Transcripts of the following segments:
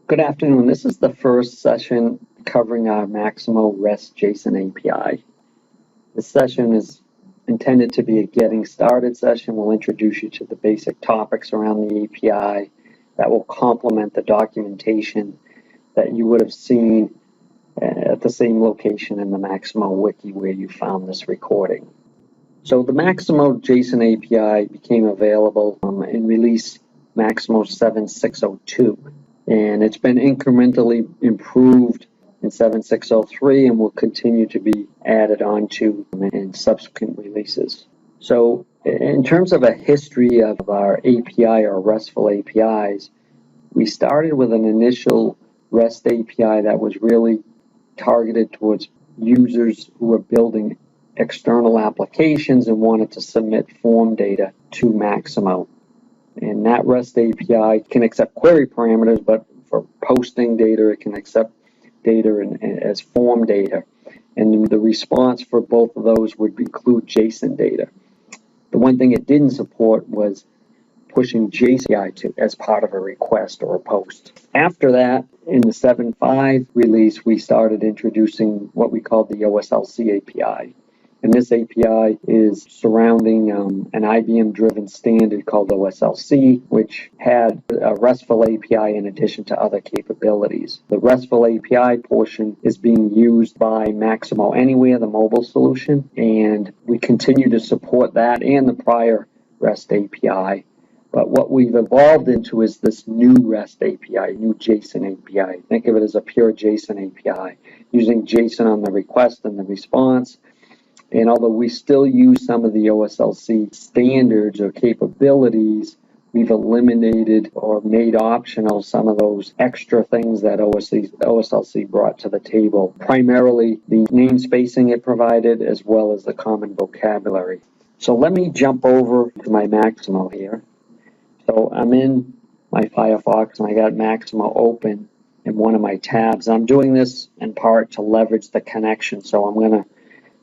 Good afternoon. This is the first session covering our Maximo REST JSON API. This session is intended to be a getting started session. We'll introduce you to the basic topics around the API that will complement the documentation that you would have seen at the same location in the Maximo wiki where you found this recording. So the Maximo JSON API became available in release Maximo 7.602. And it's been incrementally improved in 7.603 and will continue to be added onto in subsequent releases. So in terms of a history of our API or RESTful APIs, we started with an initial REST API that was really targeted towards users who were building external applications and wanted to submit form data to Maximo. And that REST API can accept query parameters, but for posting data, it can accept data as form data. And the response for both of those would include JSON data. The one thing it didn't support was pushing JSON as part of a request or a post. After that, in the 7.5 release, we started introducing what we called the Oslc Api. And this API is surrounding an IBM-driven standard called Oslc, which had a RESTful API in addition to other capabilities. The RESTful API portion is being used by Maximo Anywhere, the mobile solution, and we continue to support that and the prior REST API. But what we've evolved into is this new REST API, new JSON API. Think of it as a pure JSON API, using JSON on the request and the response. And although we still use some of the Oslc standards or capabilities, we've eliminated or made optional some of those extra things that Oslc brought to the table, primarily the namespacing it provided as well as the common vocabulary. So let me jump over to my Maximo here. So I'm in my Firefox and I got Maximo open in one of my tabs. I'm doing this in part to leverage the connection, so I'm going to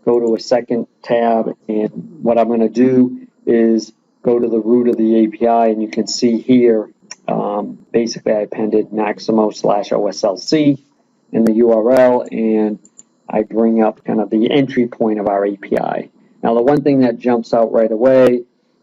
go to a second tab, and what I'm going to do is go to the root of the API, and you can see here, basically I appended Maximo/Oslc in the URL, and I bring up kind of the entry point of our API. Now the one thing that jumps out right away,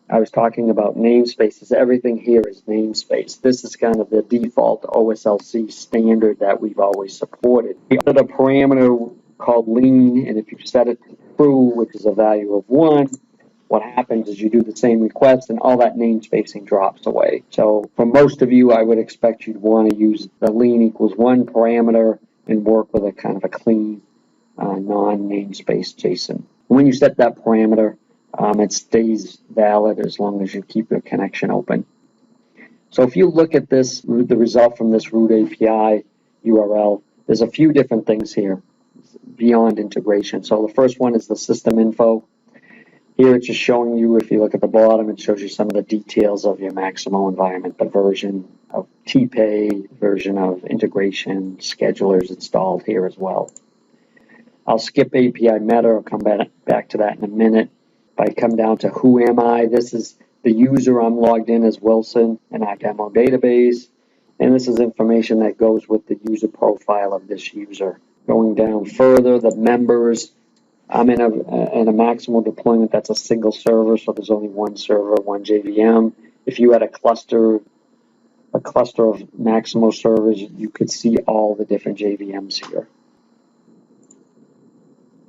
I was talking about namespaces. Everything here is namespace. This is kind of the default Oslc standard that we've always supported. We added a parameter called lean, and if you set it to true, which is a value of 1, what happens is you do the same request and all that namespacing drops away. So for most of you, I would expect you'd want to use the lean equals 1 parameter and work with a kind of a clean non-namespace JSON. When you set that parameter, it stays valid as long as you keep your connection open. So if you look at this, the result from this root API URL, there's a few different things here beyond integration. So the first one is the system info. Here it's just showing you, if you look at the bottom, it shows you some of the details of your Maximo environment, the version of TPay, version of integration, schedulers installed here as well. I'll skip API meta, I'll come back to that in a minute. If I come down to who am I, this is the user. I'm logged in as Wilson in our demo database, and this is information that goes with the user profile of this user. Going down further, the members, I'm in a Maximo deployment that's a single server, so there's only one server, one JVM. If you had a cluster of Maximo servers, you could see all the different JVMs here.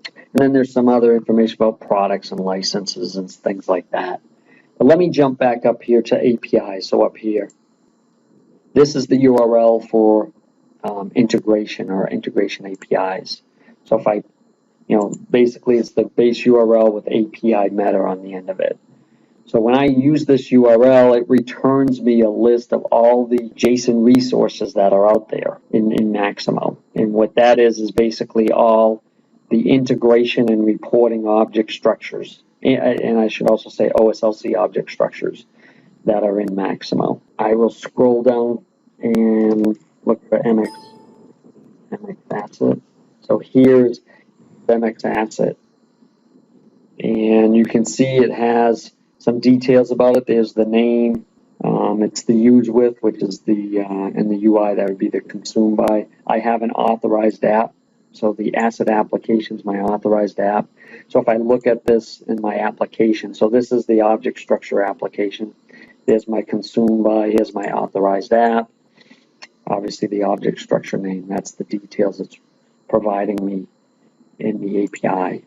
And then there's some other information about products and licenses and things like that. But let me jump back up here to API. So up here, this is the URL for integration or integration APIs. So if I, basically it's the base URL with API meta on the end of it. So when I use this URL, it returns me a list of all the JSON resources that are out there in Maximo. And what that is basically all the integration and reporting object structures. And I should also say Oslc object structures that are in Maximo. I will scroll down and look for MX asset. So here's MX asset. And you can see it has some details about it. There's the name, It's the use with, which is the, in the UI, that would be the consume by. I have an authorized app. So the asset application is my authorized app. So if I look at this in my application, so this is the object structure application. There's my consume by, here's my authorized app. Obviously the object structure name, that's the details it's providing me in the API.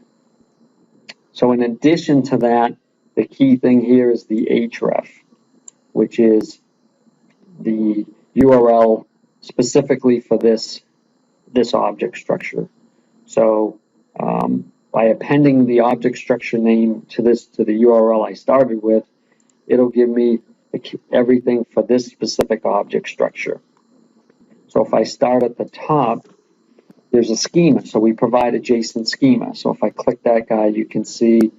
So in addition to that, the key thing here is the href, which is the URL specifically for this object structure. So by appending the object structure name to the URL I started with, it'll give me everything for this specific object structure. So if I start at the top, there's a schema. So we provide a JSON schema. So if I click that guy, you can see,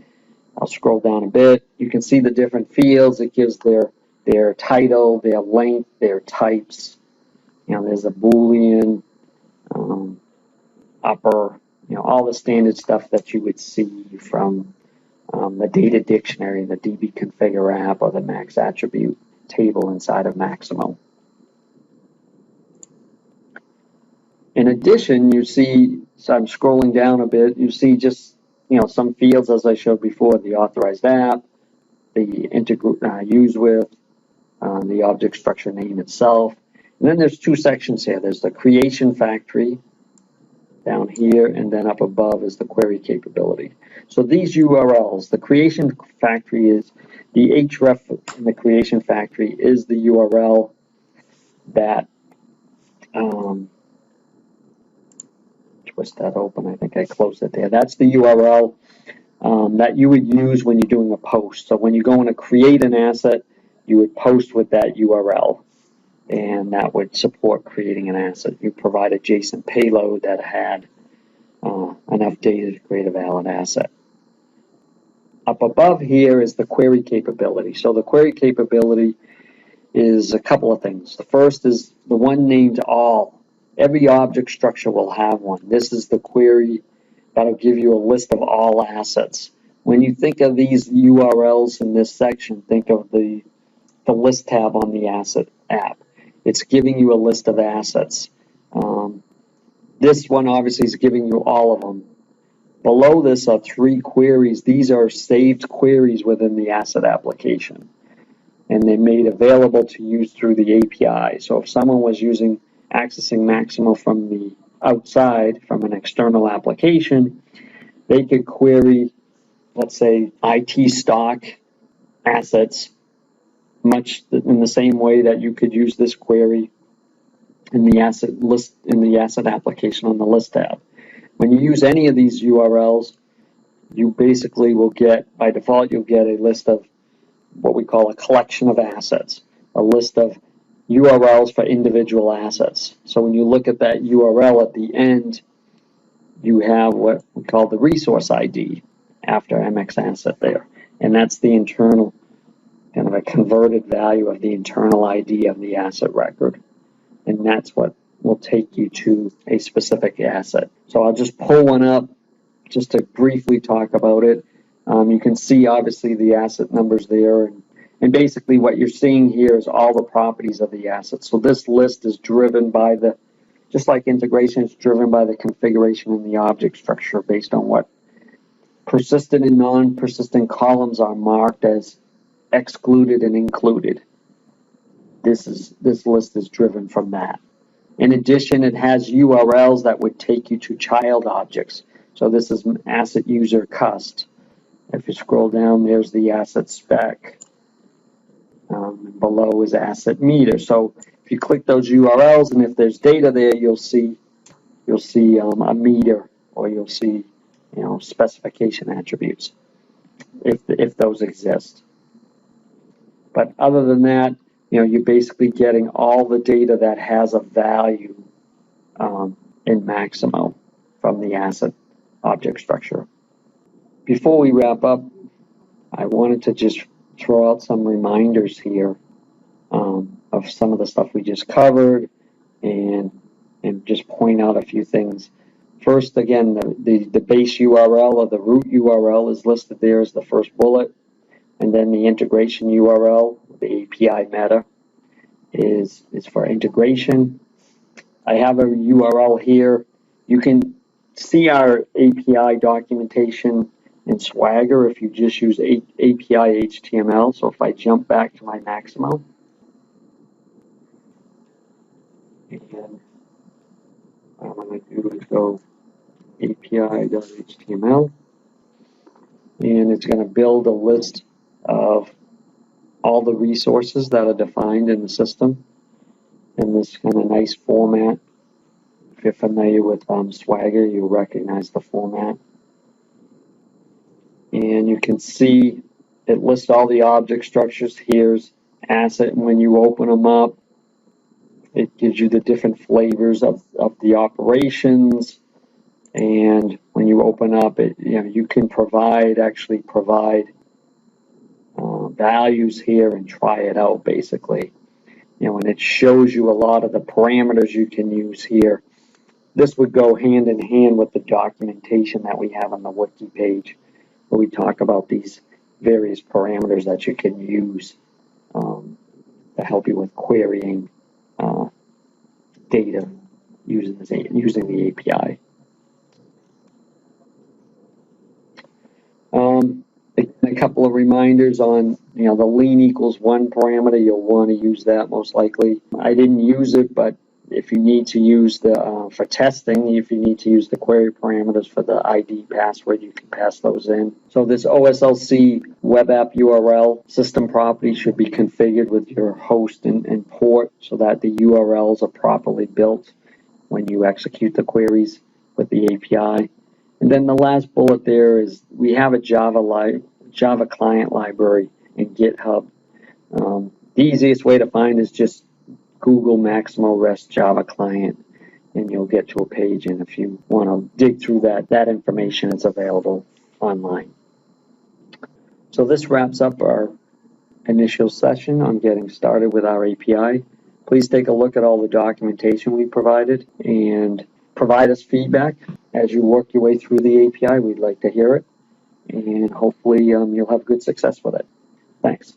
I'll scroll down a bit, you can see the different fields. It gives their title, their length, their types. You know, there's a Boolean, upper, you know, all the standard stuff that you would see from the data dictionary, the DB configure app, or the max attribute table inside of Maximo. In addition, you see, so I'm scrolling down a bit, you see just, you know, some fields as I showed before, the authorized app, the use with, the object structure name itself. And then there's two sections here. There's the creation factory down here, and then up above is the query capability. So these URLs, the creation factory is the href in the creation factory is the URL that twist that open. I think I closed it there. That's the URL that you would use when you're doing a post. So when you're going to create an asset, you would post with that URL, and that would support creating an asset. You provide a JSON payload that had enough data to create a valid asset. Up above here is the query capability. So the query capability is a couple of things. The first is the one named all. Every object structure will have one. This is the query that'll give you a list of all assets. When you think of these URLs in this section, think of the list tab on the asset app. It's giving you a list of assets. This one obviously is giving you all of them. Below this are three queries. These are saved queries within the asset application, and they're made available to use through the API. So if someone was accessing Maximo from the outside, from an external application, they could query, let's say, IT stock assets, much in the same way that you could use this query in the asset list, in the asset application on the list tab. When you use any of these URLs, you basically will get, by default, you'll get a list of what we call a collection of assets, a list of URLs for individual assets. So when you look at that URL at the end, you have what we call the resource ID after MX asset there. And that's the internal, kind of a converted value of the internal ID of the asset record. And that's what will take you to a specific asset. So I'll just pull one up just to briefly talk about it. You can see obviously the asset numbers there, and basically what you're seeing here is all the properties of the asset. So this list is driven by the, just like integration, it's driven by the configuration in the object structure based on what persistent and non-persistent columns are marked as excluded and included. This list is driven from that. In addition, it has URLs that would take you to child objects. So this is asset user cust. If you scroll down, there's the asset spec. Below is asset meter. So if you click those URLs, and if there's data there, you'll see a meter, or you'll see, you know, specification attributes if those exist. But other than that, you know, you're basically getting all the data that has a value in Maximo from the asset object structure. Before we wrap up, I wanted to just throw out some reminders here of some of the stuff we just covered, and just point out a few things. First, again, the base URL or the root URL is listed there as the first bullet, and then the integration URL, the API meta, is for integration. I have a URL here. You can see our API documentation in Swagger if you just use API HTML. So if I jump back to my Maximo, and what I'm going to do is go API.html, and it's going to build a list of all the resources that are defined in the system in this kind of nice format. If you're familiar with Swagger, you'll recognize the format. And you can see it lists all the object structures. Here's asset, and when you open them up, it gives you the different flavors of the operations. And when you open up it, you can actually provide values here and try it out basically. And it shows you a lot of the parameters you can use here. This would go hand in hand with the documentation that we have on the wiki page, where we talk about these various parameters that you can use to help you with querying data using the API. A couple of reminders on the lean equals 1 parameter. You'll want to use that most likely. I didn't use it, but if you need to use for testing, if you need to use the query parameters for the ID password, you can pass those in. So this OSLC web app URL system property should be configured with your host and port so that the URLs are properly built when you execute the queries with the API. And then the last bullet there is we have a Java client library in GitHub. The easiest way to find is just Google Maximo REST Java client, and you'll get to a page. And if you want to dig through that information is available online. So this wraps up our initial session on getting started with our API. Please take a look at all the documentation we provided and provide us feedback as you work your way through the API. We'd like to hear it, and hopefully you'll have good success with it. Thanks.